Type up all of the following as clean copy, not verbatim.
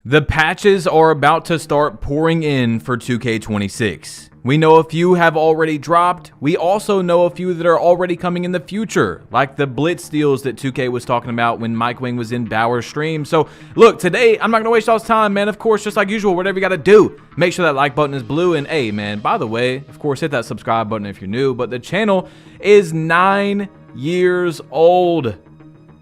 The patches are about to start pouring in for 2K26. We know a few have already dropped. We also know a few that are already coming in the future, like the Blitz deals that 2K was talking about when Mike Wang was in Bauer's stream. So look, today I'm not gonna waste y'all's time, man. Of course, just like usual, whatever you gotta do, make sure that like button is blue. And hey, man, by the way, of course, hit that subscribe button if you're new. But the channel is 9 years old.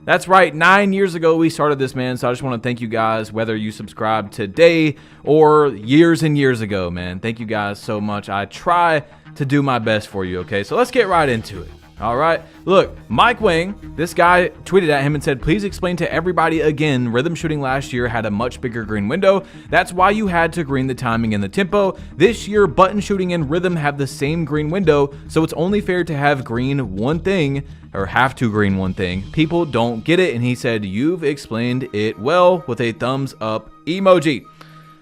That's right, 9 years ago we started this, man, so I just want to thank you guys, whether you subscribed today or years and years ago, man. Thank you guys so much. I try to do my best for you, okay? So let's get right into it. All right, look, Mike Wang, this guy tweeted at him and said, please explain to everybody again, rhythm shooting last year had a much bigger green window. That's why you had to green the timing and the tempo. This year, button shooting and rhythm have the same green window, so it's only fair to have green one thing, or have to green one thing. People don't get it, and he said, you've explained it well, with a thumbs up emoji.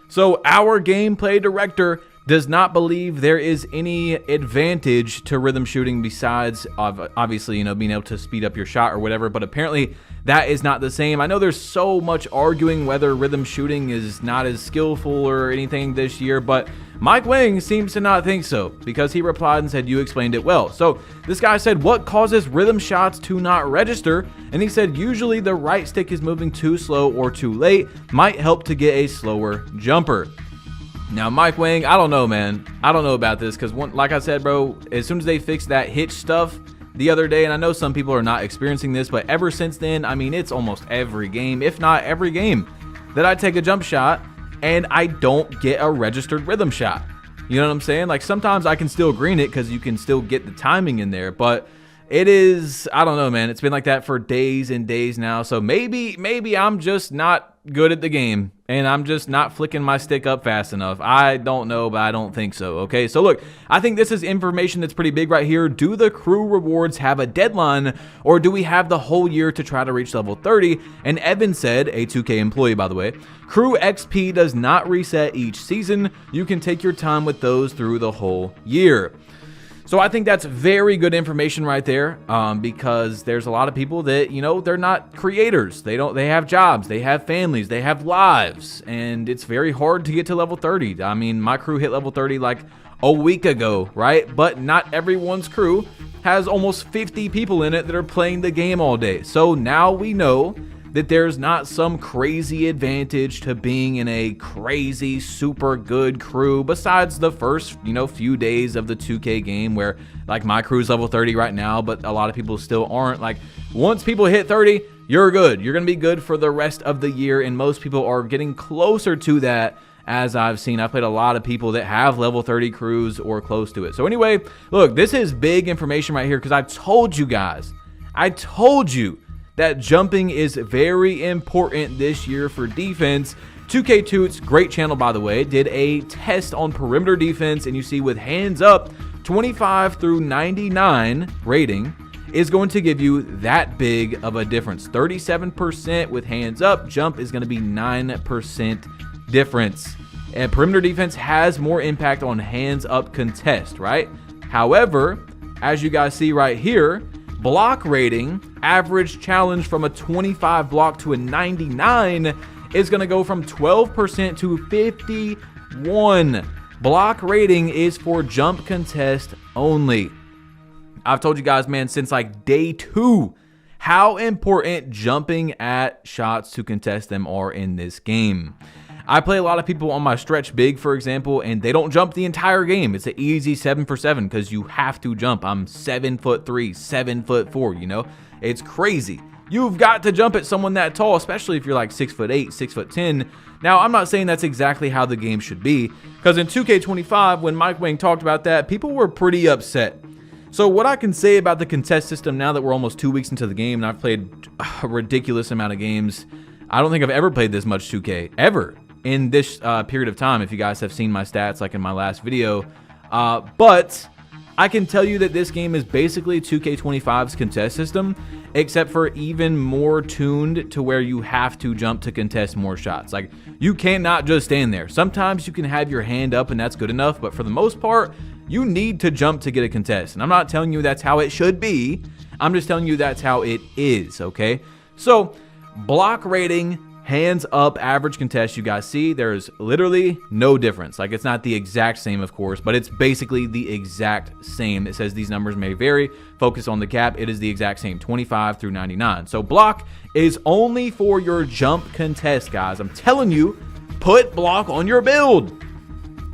So our gameplay director does not believe there is any advantage to rhythm shooting besides obviously, you know, being able to speed up your shot or whatever, but apparently that is not the same. I know there's so much arguing whether rhythm shooting is not as skillful or anything this year, but Mike Wang seems to not think so, because he replied and said, you explained it well. So this guy said, what causes rhythm shots to not register? And he said, usually the right stick is moving too slow or too late, might help to get a slower jumper. Now, Mike Wang, I don't know, man. I don't know about this because, like I said, bro, as soon as they fixed that hitch stuff the other day, and I know some people are not experiencing this, but ever since then, I mean, it's almost every game, if not every game, that I take a jump shot and I don't get a registered rhythm shot. You know what I'm saying? Like, sometimes I can still green it because you can still get the timing in there, but it is, I don't know, man. It's been like that for days and days now, so maybe I'm just not good at the game and I'm just not flicking my stick up fast enough. I don't know, but I don't think so. Okay, so look, I think this is information that's pretty big right here. Do the crew rewards have a deadline, or do we have the whole year to try to reach level 30? And Evan said, a 2K employee by the way, crew XP does not reset each season. You can take your time with those through the whole year. So I think that's very good information right there, because there's a lot of people that, you know, they're not creators. They have jobs, they have families, they have lives, and it's very hard to get to level 30. I mean, my crew hit level 30 like a week ago, right? But not everyone's crew has almost 50 people in it that are playing the game all day. So now we know that there's not some crazy advantage to being in a crazy super good crew besides the first, you know, few days of the 2K game where, like, my crew's level 30 right now, but a lot of people still aren't. Like, once people hit 30, you're good. You're gonna be good for the rest of the year, and most people are getting closer to that. As I've seen, I've played a lot of people that have level 30 crews or close to it. So anyway, look, this is big information right here because I told you guys, that jumping is very important this year for defense. 2K Toots, great channel by the way, did a test on perimeter defense, and you see with hands up, 25 through 99 rating is going to give you that big of a difference. 37% with hands up, jump is going to be 9% difference. And perimeter defense has more impact on hands up contest, right? However, as you guys see right here, block rating, average challenge from a 25 block to a 99 is going to go from 12% to 51. Block rating is for jump contest only. I've told you guys, man, since like day 2, how important jumping at shots to contest them are in this game. I play a lot of people on my stretch big, for example, and they don't jump the entire game. It's an easy 7 for 7 because you have to jump. I'm 7'3", 7'4", you know? It's crazy. You've got to jump at someone that tall, especially if you're like 6'8", 6'10". Now, I'm not saying that's exactly how the game should be, because in 2K25, when Mike Wang talked about that, people were pretty upset. So what I can say about the contest system now that we're almost 2 weeks into the game, and I've played a ridiculous amount of games, I don't think I've ever played this much 2K, ever. In this period of time, if you guys have seen my stats like in my last video, but I can tell you that this game is basically 2K25's contest system, except for even more tuned to where you have to jump to contest more shots. Like, you cannot just stand there. Sometimes you can have your hand up and that's good enough, but for the most part, you need to jump to get a contest. And I'm not telling you that's how it should be, I'm just telling you that's how it is, okay? So block rating, hands up average contest you guys see, there's literally no difference. Like, it's not the exact same, of course, but it's basically the exact same. It says these numbers may vary. Focus on the cap. It is the exact same, 25 through 99. So block is only for your jump contest, guys. I'm telling you, put block on your build.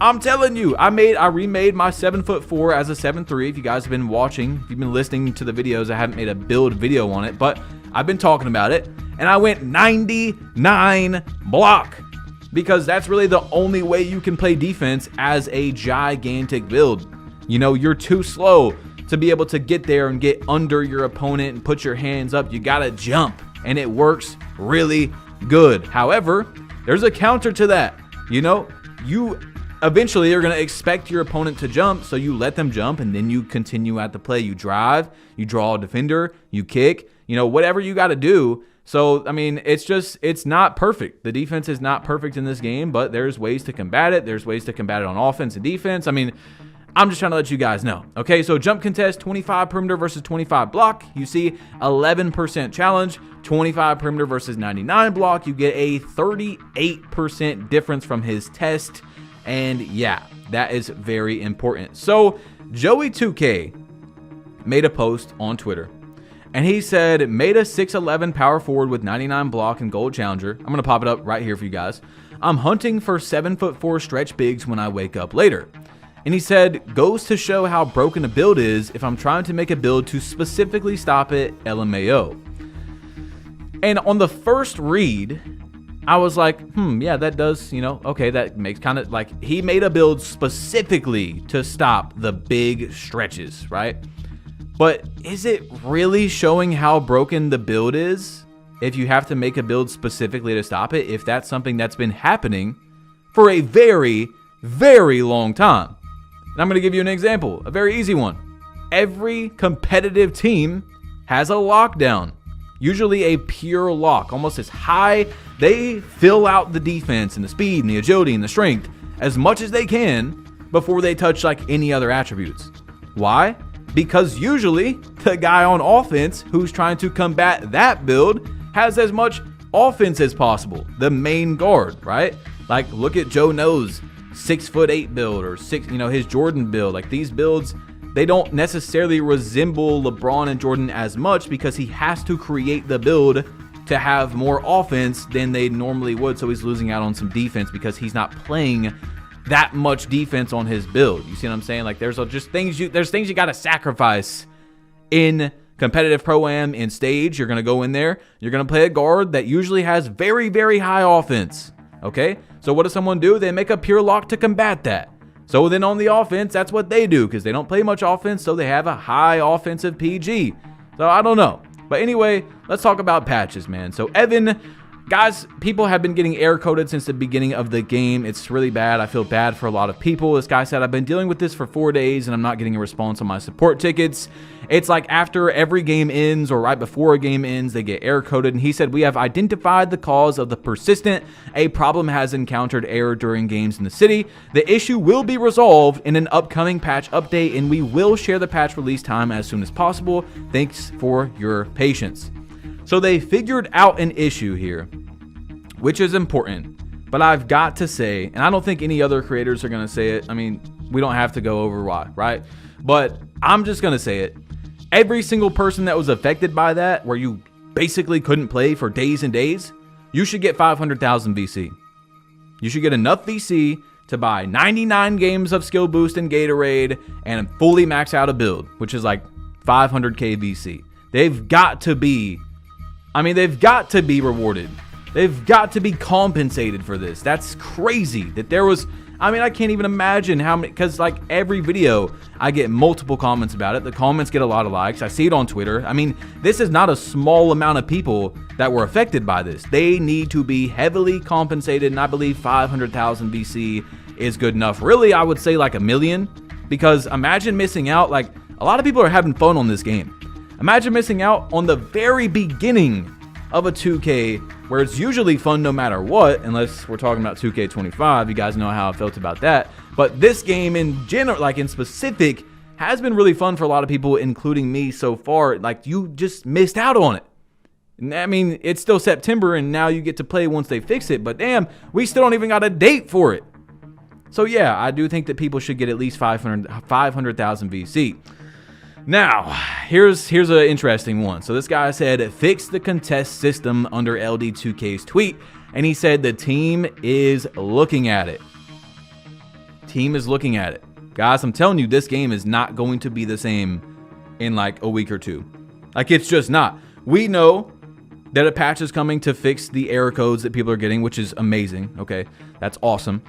I'm telling you, I remade my 7'4" as a 7'3". If you guys have been watching, if you've been listening to the videos, I haven't made a build video on it, but I've been talking about it, and I went 99 block because that's really the only way you can play defense as a gigantic build. You know, you're too slow to be able to get there and get under your opponent and put your hands up. You gotta jump, and it works really good. However, there's a counter to that. You know, you eventually you're going to expect your opponent to jump, so you let them jump, and then you continue at the play. You drive, you draw a defender, you kick, you know, whatever you got to do. So, I mean, it's not perfect. The defense is not perfect in this game, but there's ways to combat it. There's ways to combat it on offense and defense. I mean, I'm just trying to let you guys know. Okay, so jump contest, 25 perimeter versus 25 block. You see 11% challenge, 25 perimeter versus 99 block. You get a 38% difference from his test. And yeah, that is very important. So Joey2K made a post on Twitter, and he said, made a 6'11 power forward with 99 block and gold challenger. I'm going to pop it up right here for you guys. I'm hunting for 7'4" stretch bigs when I wake up later. And he said, goes to show how broken a build is if I'm trying to make a build to specifically stop it, LMAO. And on the first read, I was like, yeah, that does, you know, okay, that makes kind of like, he made a build specifically to stop the big stretches, right? But is it really showing how broken the build is if you have to make a build specifically to stop it, if that's something that's been happening for a very, very long time? And I'm going to give you an example, a very easy one. Every competitive team has a lockdown. Usually a pure lock, almost as high. They fill out the defense and the speed and the agility and the strength as much as they can before they touch like any other attributes. Why? Because usually the guy on offense who's trying to combat that build has as much offense as possible. The main guard, right? Like, look at Joe No's 6'8" build, or his Jordan build. Like, these builds, they don't necessarily resemble LeBron and Jordan as much because he has to create the build to have more offense than they normally would. So he's losing out on some defense because he's not playing that much defense on his build. You see what I'm saying? Like, there's things you got to sacrifice in competitive pro-am. In stage, you're going to go in there, you're going to play a guard that usually has very, very high offense. Okay? So what does someone do? They make a pure lock to combat that. So then on the offense, that's what they do because they don't play much offense, so they have a high offensive PG. So I don't know. But anyway, let's talk about patches, man. So Evan, guys, people have been getting air coded since the beginning of the game. It's really bad. I feel bad for a lot of people. This guy said, I've been dealing with this for 4 days and I'm not getting a response on my support tickets. It's like after every game ends or right before a game ends, they get air coded. And he said, we have identified the cause of the persistent. A problem has encountered error during games in the city. The issue will be resolved in an upcoming patch update, and we will share the patch release time as soon as possible. Thanks for your patience. So they figured out an issue here, which is important. But I've got to say, and I don't think any other creators are going to say it. I mean, we don't have to go over why, right? But I'm just going to say it. Every single person that was affected by that, where you basically couldn't play for days and days, you should get 500,000 VC. You should get enough VC to buy 99 games of skill boost and Gatorade and fully max out a build, which is like 500k VC. They've got to be rewarded. They've got to be compensated for this. That's crazy that there was, I can't even imagine how many, because like every video, I get multiple comments about it. The comments get a lot of likes. I see it on Twitter. I mean, this is not a small amount of people that were affected by this. They need to be heavily compensated, and I believe 500,000 VC is good enough. Really, I would say like 1 million, because imagine missing out. Like, a lot of people are having fun on this game. Imagine missing out on the very beginning of a 2K, where it's usually fun no matter what, unless we're talking about 2K25. You guys know how I felt about that. But this game in general, like in specific, has been really fun for a lot of people, including me so far. Like, you just missed out on it. I mean, it's still September, and now you get to play once they fix it, but damn, we still don't even got a date for it. So yeah, I do think that people should get at least 500,000 VC. Now, here's an interesting one. So this guy said, fix the contest system under LD2K's tweet, and he said the team is looking at it. Team is looking at it. Guys, I'm telling you, this game is not going to be the same in like a week or two. Like, it's just not. We know that a patch is coming to fix the error codes that people are getting, which is amazing. Okay, that's awesome.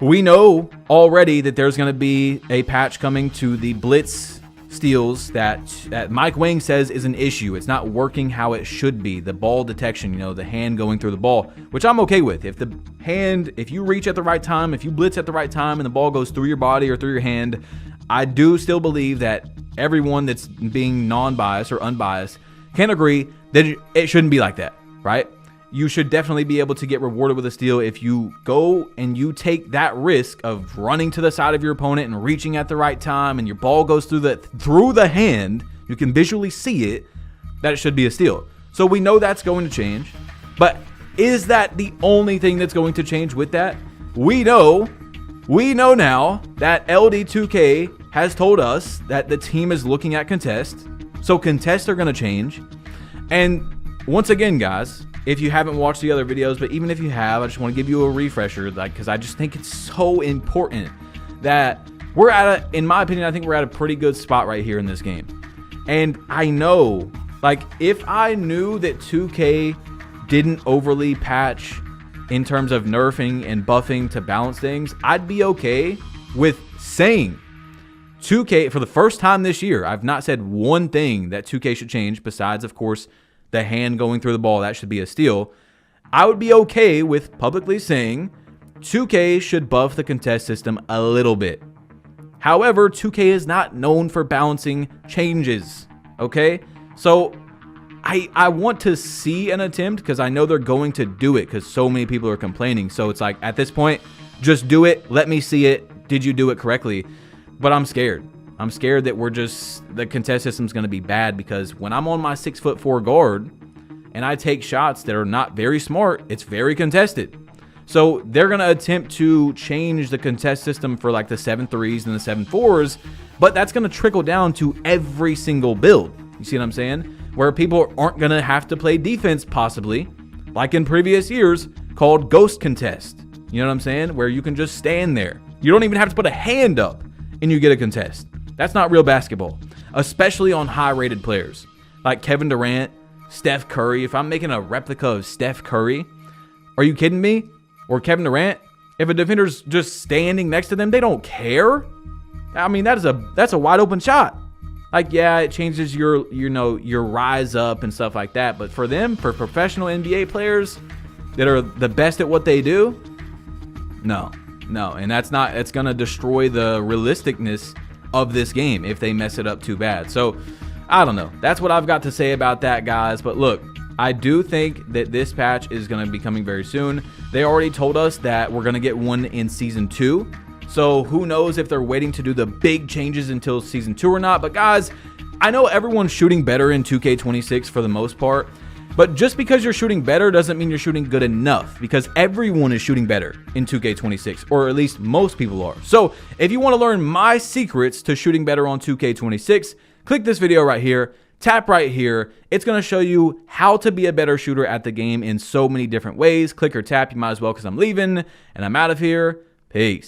We know already that there's going to be a patch coming to the Blitz steals that Mike Wang says is an issue. It's not working how it should be. The ball detection, you know, the hand going through the ball, which I'm okay with. If you reach at the right time, if you blitz at the right time and the ball goes through your body or through your hand, I do still believe that everyone that's being non-biased or unbiased can agree that it shouldn't be like that, right? You should definitely be able to get rewarded with a steal if you go and you take that risk of running to the side of your opponent and reaching at the right time and your ball goes through the hand, you can visually see it, that it should be a steal. So we know that's going to change, but is that the only thing that's going to change with that? We know now that LD2K has told us that the team is looking at contests, so contests are going to change. And once again, guys, if you haven't watched the other videos, but even if you have, I just want to give you a refresher, like, because I just think it's so important that we're in my opinion, I think we're at a pretty good spot right here in this game. And I know, like, if I knew that 2K didn't overly patch in terms of nerfing and buffing to balance things, I'd be okay with saying 2K, for the first time this year, I've not said one thing that 2K should change besides, of course, the hand going through the ball. That should be a steal. I would be okay with publicly saying 2K should buff the contest system a little bit. However, 2K is not known for balancing changes, okay? So I want to see an attempt because I know they're going to do it because so many people are complaining. So it's like, at this point, just do it. Let me see it. Did you do it correctly? But I'm scared. I'm scared that the contest system's going to be bad because when I'm on my 6'4" guard and I take shots that are not very smart, it's very contested. So they're going to attempt to change the contest system for like the 7.3s and the 7.4s, but that's going to trickle down to every single build. You see what I'm saying? Where people aren't going to have to play defense possibly, like in previous years, called ghost contest. You know what I'm saying? Where you can just stand there. You don't even have to put a hand up and you get a contest. That's not real basketball, especially on high-rated players like Kevin Durant, Steph Curry. If I'm making a replica of Steph Curry, are you kidding me? Or Kevin Durant, if a defender's just standing next to them, they don't care. I mean, that's a wide open shot. Like, yeah, it changes your rise up and stuff like that. But for them, for professional NBA players that are the best at what they do, no. And it's going to destroy the realisticness of this game if they mess it up too bad. So I don't know. That's what I've got to say about that, guys. But look, I do think that this patch is going to be coming very soon. They already told us that we're going to get one in Season 2. So who knows if they're waiting to do the big changes until Season 2 or not. But guys, I know everyone's shooting better in 2K26 for the most part. But just because you're shooting better doesn't mean you're shooting good enough, because everyone is shooting better in 2K26, or at least most people are. So if you want to learn my secrets to shooting better on 2K26, click this video right here, tap right here. It's going to show you how to be a better shooter at the game in so many different ways. Click or tap, you might as well, because I'm leaving and I'm out of here. Peace.